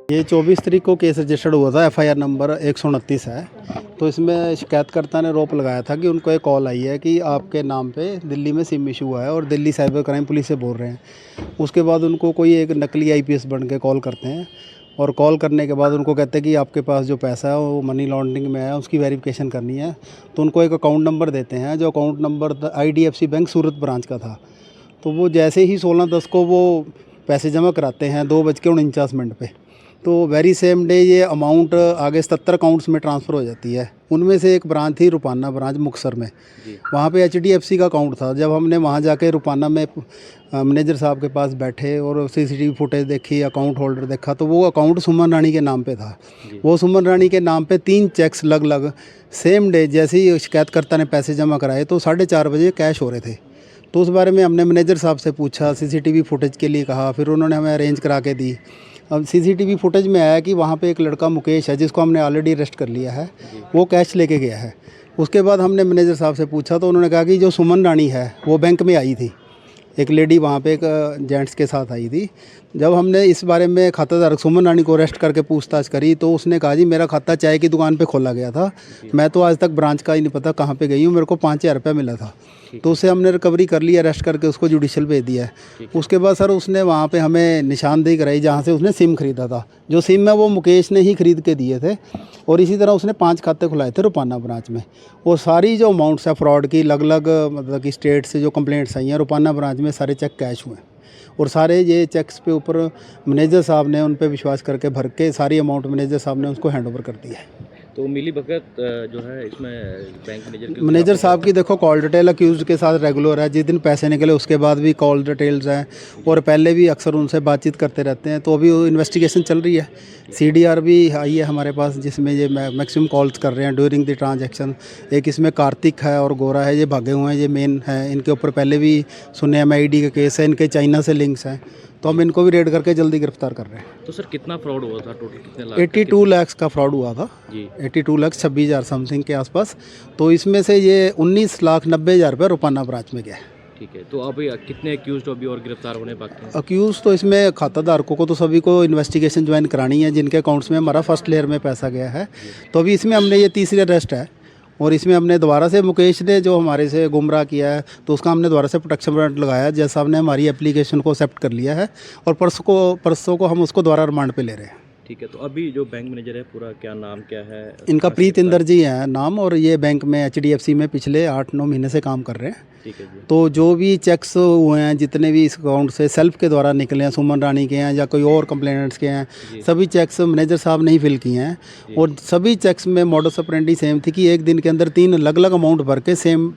ये 24 तारीख को केस रजिस्टर्ड हुआ था। एफआईआर नंबर 129 है। तो इसमें शिकायतकर्ता ने आरोप लगाया था कि उनको एक कॉल आई है कि आपके नाम पे दिल्ली में सिम इशू हुआ है और दिल्ली साइबर क्राइम पुलिस से बोल रहे हैं। उसके बाद उनको कोई एक नकली आईपीएस बन के कॉल करते हैं और कॉल करने के बाद उनको कहते हैं कि आपके पास जो पैसा है वो मनी लॉन्ड्रिंग में है, उसकी वेरिफिकेशन करनी है। तो उनको एक अकाउंट नंबर देते हैं, जो अकाउंट नंबर IDFC बैंक सूरत ब्रांच का था। तो वो जैसे ही 16/10 को वो पैसे जमा कराते हैं 2:49 पे, तो वेरी सेम डे ये अमाउंट आगे 77 अकाउंट्स में ट्रांसफ़र हो जाती है। उनमें से एक ब्रांच थी रुपाना ब्रांच मुक्तसर में। वहाँ पे HDFC का अकाउंट था। जब हमने वहाँ जाके रुपाना में मैनेजर साहब के पास बैठे और CCTV फुटेज देखी, अकाउंट होल्डर देखा, तो वो अकाउंट सुमन रानी के नाम पे था। वो सुमन रानी के नाम पे 3 चेक्स अलग सेम डे जैसे ही शिकायतकर्ता ने पैसे जमा कराए तो 4:30 बजे कैश हो रहे थे। तो उस बारे में हमने मैनेजर साहब से पूछा, CCTV फुटेज के लिए कहा, फिर उन्होंने हमें अरेंज करा के दी। अब CCTV फुटेज में आया कि वहाँ पे एक लड़का मुकेश है, जिसको हमने ऑलरेडी अरेस्ट कर लिया है, वो कैश लेके गया है। उसके बाद हमने मैनेजर साहब से पूछा तो उन्होंने कहा कि जो सुमन रानी है वो बैंक में आई थी, एक लेडी वहाँ पे एक जेंट्स के साथ आई थी। जब हमने इस बारे में खाताधारक सुमन रानी को अरेस्ट करके पूछताछ करी तो उसने कहा जी मेरा खाता चाय की दुकान पे खोला गया था, मैं तो आज तक ब्रांच का ही नहीं पता कहाँ पे गई हूँ, मेरे को 5,000 रुपये मिला था। तो उससे हमने रिकवरी कर ली, अरेस्ट करके उसको जुडिशल भेज दिया है। उसके बाद सर उसने वहाँ पे हमें निशानदेही कराई जहाँ से उसने सिम खरीदा था। जो सिम है वो मुकेश ने ही खरीद के दिए थे और इसी तरह उसने 5 खाते खुलाए थे रुपाना ब्रांच में। और सारी जो अमाउंट्स है फ्रॉड की अलग अलग मतलब कि स्टेट से जो कंप्लेंट्स आई हैं, रुपाना ब्रांच में सारे चेक कैश हुए और सारे ये चेक्स पे ऊपर मैनेजर साहब ने उन पे विश्वास करके भर के सारी अमाउंट मैनेजर साहब ने उसको हैंड ओवर कर दिया है। तो मिली भगत जो है इसमें बैंक मैनेजर साहब की देखो कॉल डिटेल अक्यूज़ के साथ रेगुलर है। जिस दिन पैसे निकले उसके बाद भी कॉल डिटेल्स हैं और पहले भी अक्सर उनसे बातचीत करते रहते हैं। तो अभी वो इन्वेस्टिगेशन चल रही है। CDR भी आई है हमारे पास जिसमें ये मैक्सिमम कॉल्स कर रहे हैं ड्यूरिंग द ट्रांजैक्शन। एक इसमें कार्तिक है और गोरा है, ये भागे हुए हैं, ये मेन है। इनके ऊपर पहले भी सुने MID का केस है, इनके चाइना से लिंक्स हैं। तो हम इनको भी रेड करके जल्दी गिरफ्तार कर रहे हैं। तो सर कितना फ्रॉड हुआ था टोटल, कितने लाख? 82 लाख का फ्रॉड हुआ था जी। 82,26,000 समथिंग के आसपास। तो इसमें से ये 19,90,000 रुपये रुपाना ब्रांच में गया है। ठीक है, तो अभी कितने अक्यूज़ अभी और गिरफ्तार होने बाकी हैं? अक्यूज़ तो इसमें खाताधारकों को तो सभी को इन्वेस्टिगेशन ज्वाइन करानी है जिनके अकाउंट्स में हमारा फर्स्ट लेयर में पैसा गया है। तो अभी इसमें हमने ये तीसरी अरेस्ट है और इसमें हमने दोबारा से मुकेश ने जो हमारे से गुमराह किया है तो उसका हमने दोबारा से प्रोटेक्शन वारंट लगाया। जज साहब ने हमारी एप्लीकेशन को एक्सेप्ट कर लिया है और परसों को हम उसको दोबारा रिमांड पे ले रहे हैं। ठीक है, तो अभी जो बैंक मैनेजर है पूरा क्या नाम क्या है इनका? प्रीत इंदर जी है नाम और ये बैंक में HDFC में पिछले 8-9 महीने से काम कर रहे हैं। ठीक है जी। तो जो भी चेक्स हुए हैं जितने भी इस अकाउंट से सेल्फ के द्वारा निकले हैं, सुमन रानी के हैं या कोई और कंप्लेनेंट्स के हैं, सभी चेक्स मैनेजर साहब ने ही फिल किए हैं। और सभी चेक्स में मॉडस ऑपरेंडी सेम थी कि एक दिन के अंदर 3 अलग अलग अमाउंट भर के सेम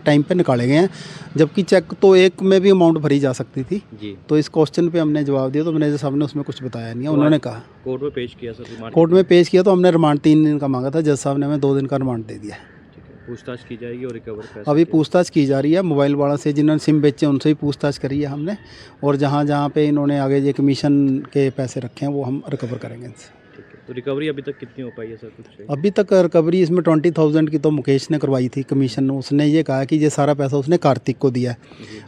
टाइम पे निकाले गए हैं, जबकि चेक तो एक में भी अमाउंट भरी जा सकती थी जी। तो इस क्वेश्चन पे हमने जवाब दिया तो मैनेजर साहब ने उसमें कुछ बताया नहीं है। उन्होंने कहा कोर्ट में पेश किया सर? कोर्ट में पेश किया तो हमने रिमांड 3 दिन का मांगा था, जज साहब ने हमें 2 दिन का रिमांड दे दिया है। पूछताछ की जाएगी और रिकवर पैसे अभी पूछताछ की जा रही है। मोबाइल वाला से जिन्होंने सिम बेचे उनसे ही पूछताछ करी है हमने और जहाँ जहाँ पे इन्होंने आगे ये कमीशन के पैसे रखे हैं वो हम रिकवर करेंगे इनसे। ठीक है, तो रिकवरी अभी तक कितनी हो पाई है सर कुछ? अभी तक रिकवरी इसमें 20,000 की तो मुकेश ने करवाई थी कमीशन। उसने ये कहा कि ये सारा पैसा उसने कार्तिक को दिया है।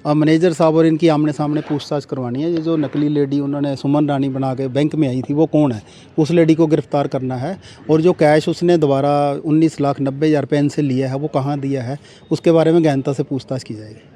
अब मैनेजर साहब और इनकी आमने सामने पूछताछ करवानी है। ये जो नकली लेडी उन्होंने सुमन रानी बना के बैंक में आई थी वो कौन है, उस लेडी को गिरफ्तार करना है। और जो कैश उसने दोबारा 19,90,000 रुपये इनसे लिया है वो कहाँ दिया है उसके बारे में गहनता से पूछताछ की जाएगी।